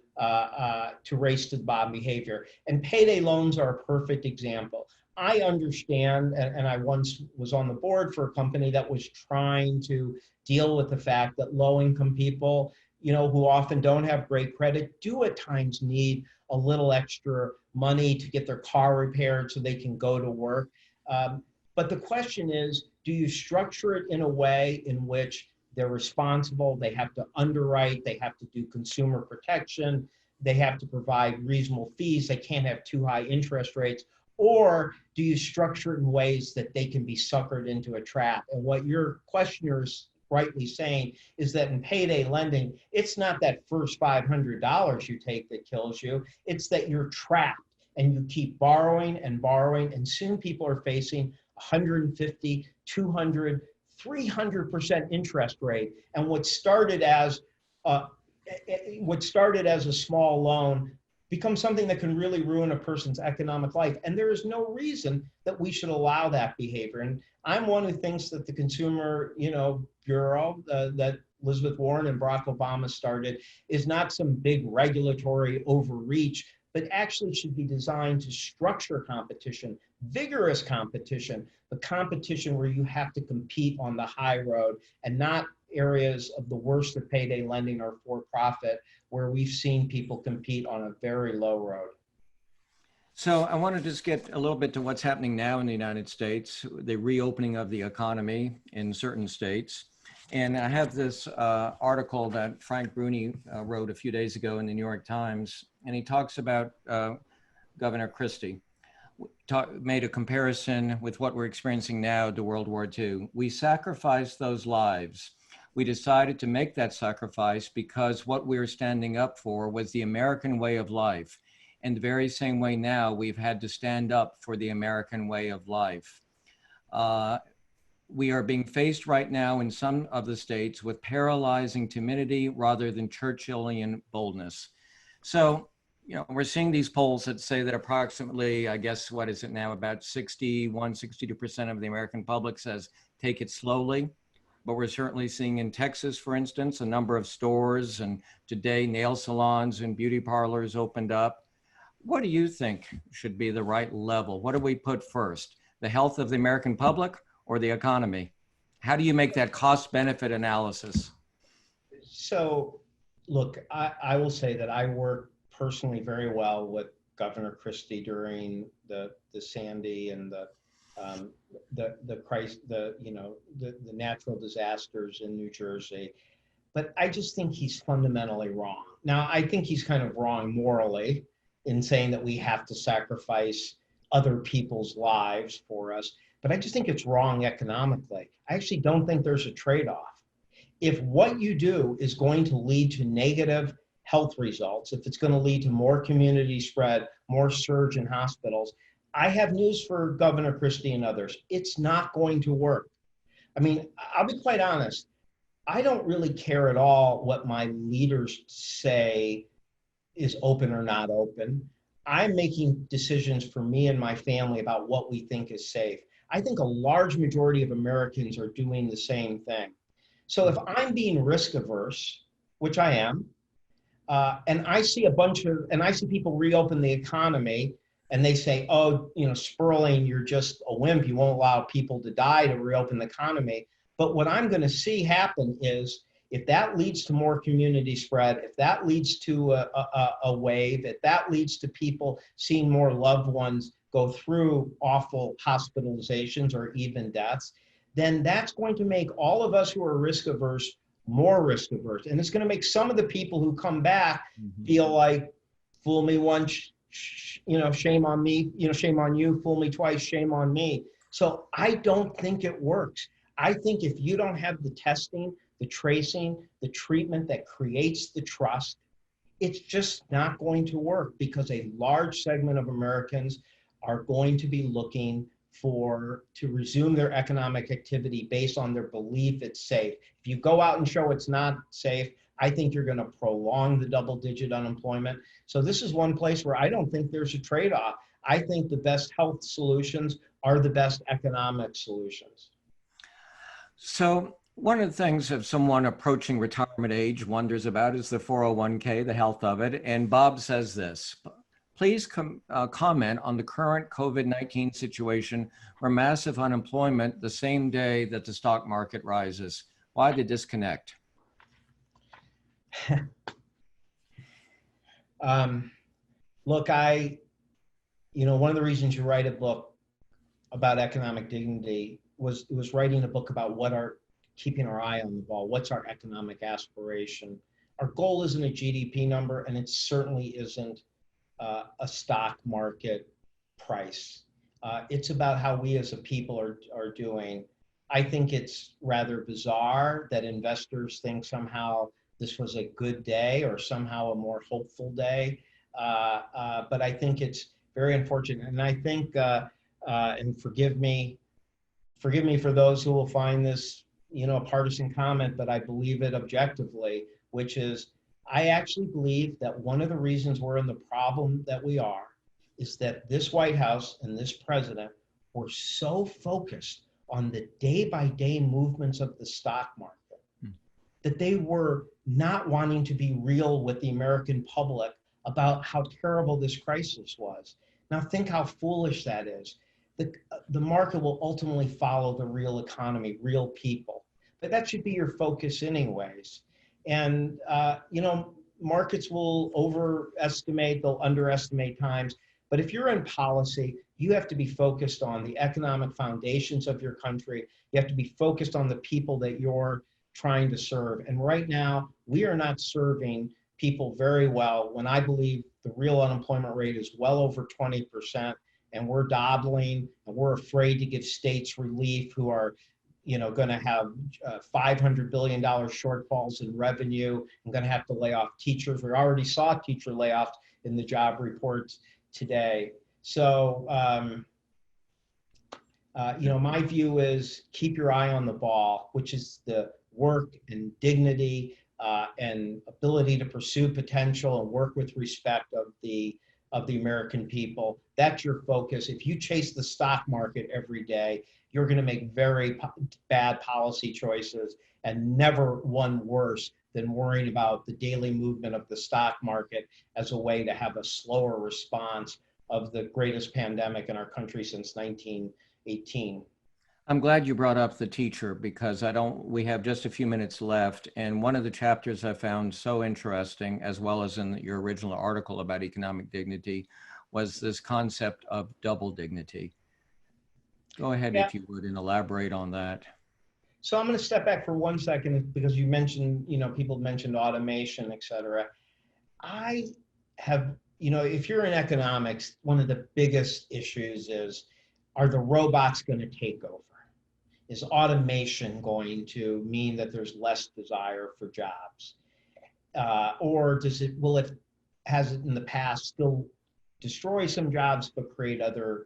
race to the bottom behavior. And payday loans are a perfect example. I understand, and I once was on the board for a company that was trying to deal with the fact that low-income people, who often don't have great credit, do at times need a little extra money to get their car repaired so they can go to work. But the question is, do you structure it in a way in which they're responsible, they have to underwrite, they have to do consumer protection, they have to provide reasonable fees, they can't have too high interest rates? Or do you structure it in ways that they can be suckered into a trap? And what your questioner is rightly saying is that in payday lending, it's not that first $500 you take that kills you, it's that you're trapped and you keep borrowing and borrowing, and soon people are facing 150, 200, 300% interest rate. And what started as a small loan becomes something that can really ruin a person's economic life. And there is no reason that we should allow that behavior. And I'm one who thinks that the Consumer Bureau that Elizabeth Warren and Barack Obama started is not some big regulatory overreach, but actually should be designed to structure competition, vigorous competition, but competition where you have to compete on the high road and not areas of the worst of payday lending or for-profit, where we've seen people compete on a very low road. So I want to just get a little bit to what's happening now in the United States, the reopening of the economy in certain states. And I have this article that Frank Bruni wrote a few days ago in the New York Times, and he talks about Governor Christie. Made a comparison with what we're experiencing now to World War II. We sacrificed those lives. We decided to make that sacrifice because what we were standing up for was the American way of life. In the very same way now, we've had to stand up for the American way of life. We are being faced right now in some of the states with paralyzing timidity rather than Churchillian boldness. So we're seeing these polls that say that approximately, I guess, what is it now, about 62% of the American public says take it slowly. But we're certainly seeing in Texas, for instance, a number of stores and today nail salons and beauty parlors opened up. What do you think should be the right level? What do we put first? The health of the American public or the economy? How do you make that cost benefit analysis? So, look, I will say that I worked personally very well with Governor Christie during the Sandy and the crisis, the natural disasters in New Jersey. But I just think he's fundamentally wrong. Now, I think he's kind of wrong morally in saying that we have to sacrifice other people's lives for us. But I just think it's wrong economically. I actually don't think there's a trade-off. If what you do is going to lead to negative health results, if it's going to lead to more community spread, more surge in hospitals, I have news for Governor Christie and others. It's not going to work. I mean, I'll be quite honest. I don't really care at all what my leaders say is open or not open. I'm making decisions for me and my family about what we think is safe. I think a large majority of Americans are doing the same thing. So if I'm being risk averse, which I am, and I see people reopen the economy and they say, oh, Sperling, you're just a wimp. You won't allow people to die to reopen the economy. But what I'm going to see happen is if that leads to more community spread, if that leads to a wave, if that leads to people seeing more loved ones go through awful hospitalizations or even deaths, then that's going to make all of us who are risk averse more risk averse. And it's going to make some of the people who come back feel like, fool me once, shame on me, shame on you, fool me twice, shame on me. So I don't think it works. I think if you don't have the testing, the tracing, the treatment that creates the trust, it's just not going to work because a large segment of Americans are going to be looking to resume their economic activity based on their belief it's safe. If you go out and show it's not safe, I think you're going to prolong the double-digit unemployment. So this is one place where I don't think there's a trade-off. I think the best health solutions are the best economic solutions. So one of the things that someone approaching retirement age wonders about is the 401k, the health of it. And Bob says this: please comment on the current COVID-19 situation where massive unemployment the same day that the stock market rises. Why the disconnect? Look, one of the reasons you write a book about economic dignity was writing a book about keeping our eye on the ball. What's our economic aspiration? Our goal isn't a GDP number, and it certainly isn't a stock market price. It's about how we as a people are doing. I think it's rather bizarre that investors think somehow this was a good day or somehow a more hopeful day. But I think it's very unfortunate. And I think, and forgive me for those who will find this, a partisan comment, but I believe it objectively, which is I actually believe that one of the reasons we're in the problem that we are is that this White House and this president were so focused on the day-by-day movements of the stock market that they were not wanting to be real with the American public about how terrible this crisis was. Now think how foolish that is. The market will ultimately follow the real economy, real people, but that should be your focus anyways. And, markets will overestimate, they'll underestimate times. But if you're in policy, you have to be focused on the economic foundations of your country. You have to be focused on the people that you're trying to serve. And right now, we are not serving people very well when I believe the real unemployment rate is well over 20%. And we're dawdling and we're afraid to give states relief who are going to have $500 billion shortfalls in revenue. I'm going to have to lay off teachers. We already saw teacher layoffs in the job reports today. So, my view is keep your eye on the ball, which is the work and dignity and ability to pursue potential and work with respect of the American people. That's your focus. If you chase the stock market every day, you're going to make very bad policy choices, and never one worse than worrying about the daily movement of the stock market as a way to have a slower response of the greatest pandemic in our country since 1918. I'm glad you brought up the teacher, because we have just a few minutes left. And one of the chapters I found so interesting, as well as in your original article about economic dignity, was this concept of double dignity. Go ahead, Yeah. if you would, and elaborate on that. So I'm going to step back for 1 second, because you mentioned, people mentioned automation, et cetera. I have, if you're in economics, one of the biggest issues is, are the robots going to take over? Is automation going to mean that there's less desire for jobs? Or has it in the past still destroy some jobs, but create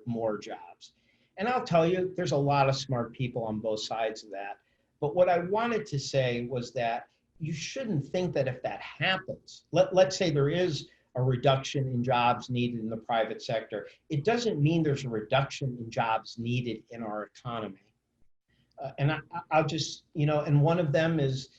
more jobs? And I'll tell you, there's a lot of smart people on both sides of that. But what I wanted to say was that you shouldn't think that if that happens, let's say there is a reduction in jobs needed in the private sector, it doesn't mean there's a reduction in jobs needed in our economy. And I'll just, and one of them is,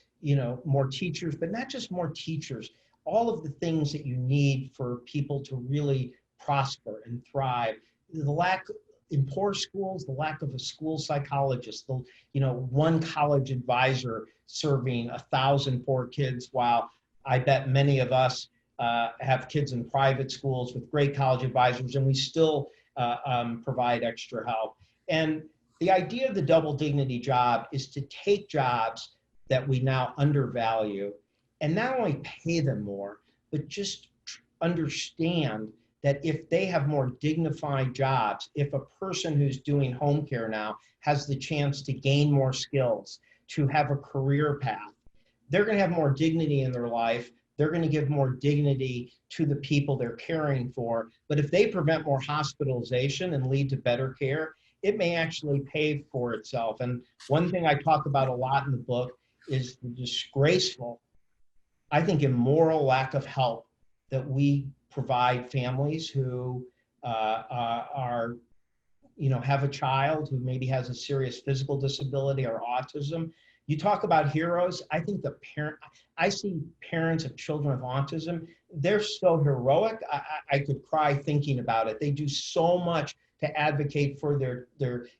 more teachers, but not just more teachers, all of the things that you need for people to really prosper and thrive. The lack in poor schools, the lack of a school psychologist, one college advisor serving 1,000 poor kids, while I bet many of us have kids in private schools with great college advisors, and we still provide extra help. And the idea of the double dignity job is to take jobs that we now undervalue and not only pay them more, but just understand that if they have more dignified jobs, if a person who's doing home care now has the chance to gain more skills, to have a career path, they're going to have more dignity in their life. They're going to give more dignity to the people they're caring for. But if they prevent more hospitalization and lead to better care, it may actually pay for itself. And one thing I talk about a lot in the book is the disgraceful, I think, immoral lack of help that we provide families who are, have a child who maybe has a serious physical disability or autism. You talk about heroes. I think I see parents of children with autism, they're so heroic. I could cry thinking about it. They do so much to advocate for their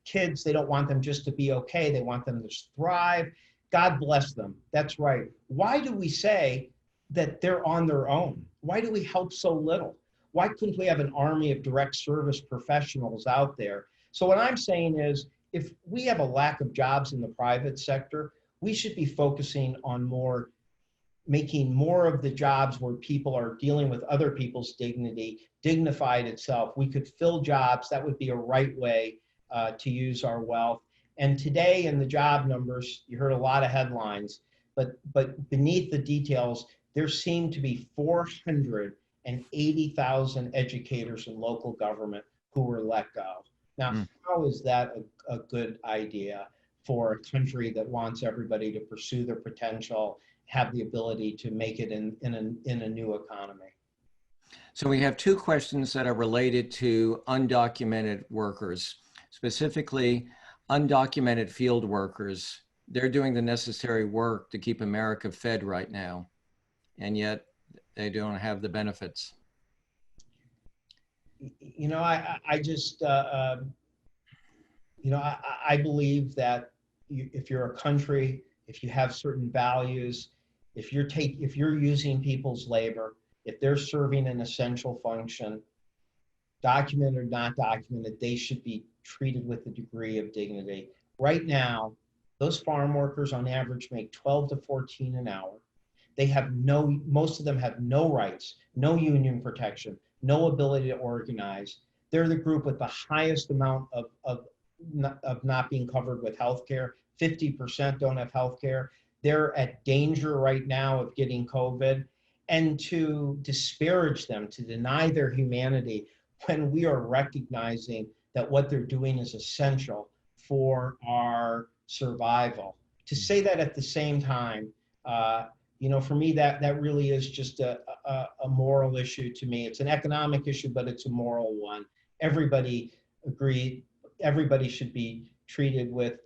kids. They don't want them just to be okay. They want them to thrive. God bless them. That's right. Why do we say that they're on their own? Why do we help so little? Why couldn't we have an army of direct service professionals out there? So what I'm saying is, if we have a lack of jobs in the private sector, we should be focusing on making more of the jobs where people are dealing with other people's dignity, dignified itself. We could fill jobs. That would be a right way to use our wealth. And today in the job numbers, you heard a lot of headlines, but beneath the details, there seem to be 480,000 educators in local government who were let go. Now, how is that a good idea for a country that wants everybody to pursue their potential, have the ability to make it in a new economy? So we have two questions that are related to undocumented workers, specifically undocumented field workers. They're doing the necessary work to keep America fed right now, and yet they don't have the benefits. I just, I believe that if you're a country, if you have certain values, if you're using people's labor, if they're serving an essential function, documented or not documented, they should be treated with a degree of dignity. Right now, those farm workers on average make 12 to 14 an hour. Most of them have no rights, no union protection, no ability to organize. They're the group with the highest amount of not being covered with health care. 50% don't have health care. They're at danger right now of getting COVID. And to disparage them, to deny their humanity, when we are recognizing that what they're doing is essential for our survival. To say that at the same time, For me, that really is just a moral issue to me. It's an economic issue, but it's a moral one. Everybody agreed, everybody should be treated with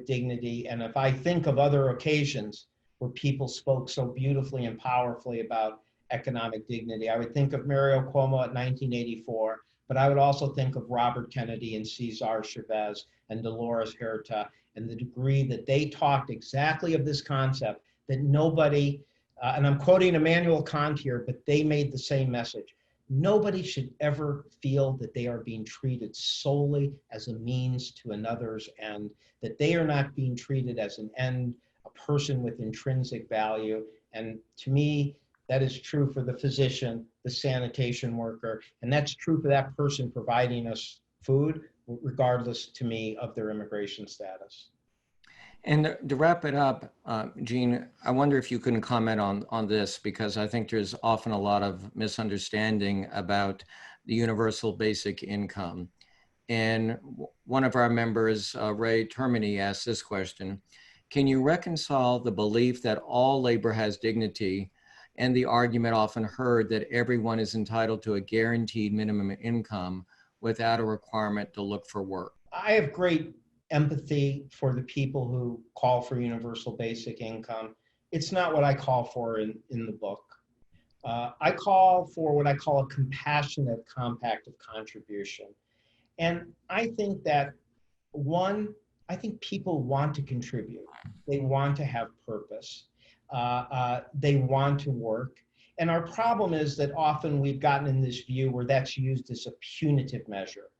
dignity. And if I think of other occasions where people spoke so beautifully and powerfully about economic dignity, I would think of Mario Cuomo at 1984, but I would also think of Robert Kennedy and Cesar Chavez and Dolores Huerta, and the degree that they talked exactly of this concept, that nobody, and I'm quoting Immanuel Kant here, but they made the same message. Nobody should ever feel that they are being treated solely as a means to another's end, that they are not being treated as an end, a person with intrinsic value. And to me, that is true for the physician, the sanitation worker, and that's true for that person providing us food, regardless to me of their immigration status. And to wrap it up, Gene, I wonder if you can comment on this, because I think there's often a lot of misunderstanding about the universal basic income. And one of our members, Ray Termini, asked this question: can you reconcile the belief that all labor has dignity and the argument often heard that everyone is entitled to a guaranteed minimum income without a requirement to look for work? I have great empathy for the people who call for universal basic income. It's not what I call for in the book. I call for what I call a compassionate compact of contribution. And I think that I think people want to contribute. They want to have purpose. They want to work. And our problem is that often we've gotten in this view where that's used as a punitive measure.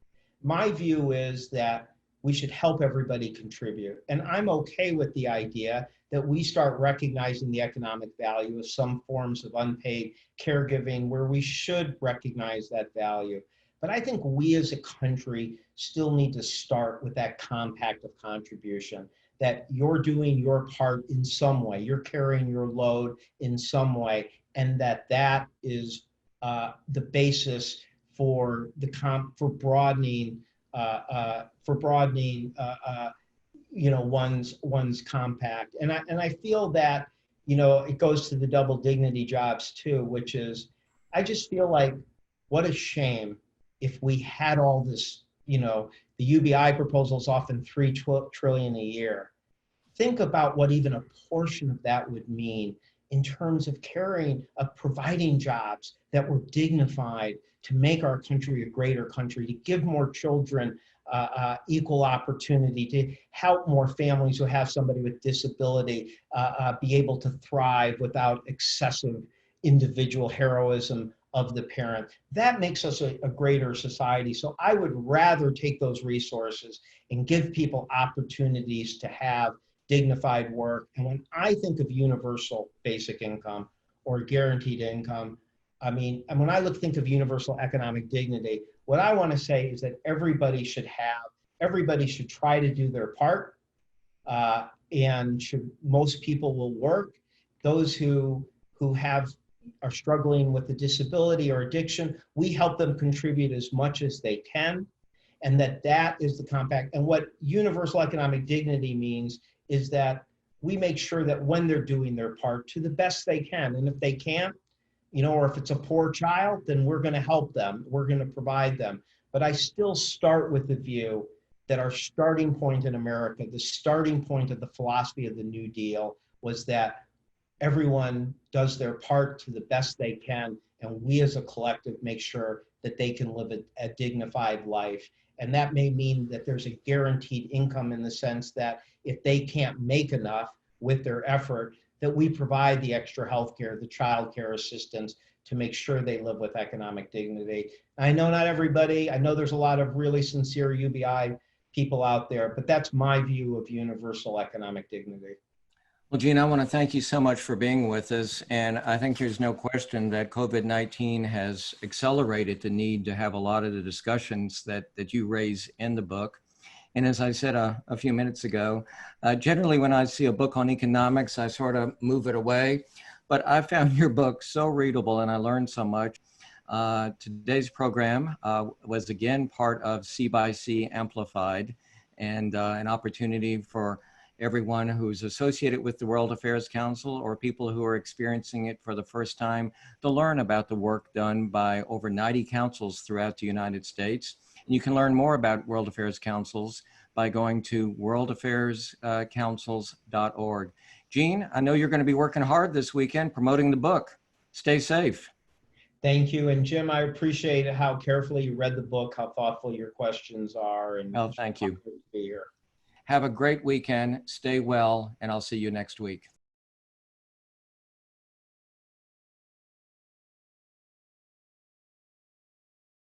My view is that we should help everybody contribute. And I'm okay with the idea that we start recognizing the economic value of some forms of unpaid caregiving where we should recognize that value. But I think we as a country still need to start with that compact of contribution, that you're doing your part in some way, you're carrying your load in some way, and that is the basis for broadening one's compact. And I feel that it goes to the double dignity jobs too, which is, I just feel like what a shame if we had all this. The UBI proposal is often $3 trillion a year. Think about what even a portion of that would mean in terms of providing jobs that were dignified, to make our country a greater country, to give more children equal opportunity, to help more families who have somebody with disability be able to thrive without excessive individual heroism of the parent. That makes us a greater society. So I would rather take those resources and give people opportunities to have dignified work. And when I think of universal basic income or guaranteed income, and when I think of universal economic dignity, what I want to say is that everybody should try to do their part, and most people will work. Those who are struggling with a disability or addiction, we help them contribute as much as they can, and that is the compact. And what universal economic dignity means is that we make sure that when they're doing their part to the best they can, and if they can't, or if it's a poor child, then we're going to help them. We're going to provide them. But I still start with the view that our starting point in America, the starting point of the philosophy of the New Deal, was that everyone does their part to the best they can, and we as a collective make sure that they can live a dignified life. And that may mean that there's a guaranteed income in the sense that if they can't make enough with their effort, that we provide the extra health care, the child care assistance to make sure they live with economic dignity. I know not everybody, I know there's a lot of really sincere UBI people out there, but that's my view of universal economic dignity. Well, Gene, I want to thank you so much for being with us. And I think there's no question that COVID-19 has accelerated the need to have a lot of the discussions that you raise in the book. And as I said a few minutes ago, generally when I see a book on economics, I sort of move it away. But I found your book so readable and I learned so much. Today's program was again part of C by C Amplified, and an opportunity for everyone who's associated with the World Affairs Council or people who are experiencing it for the first time to learn about the work done by over 90 councils throughout the United States. And you can learn more about World Affairs Councils by going to worldaffairscouncils.org. Gene, I know you're going to be working hard this weekend promoting the book. Stay safe. Thank you. And Jim, I appreciate how carefully you read the book, how thoughtful your questions are. And Oh, thank you. Be here. Have a great weekend. Stay well, and I'll see you next week.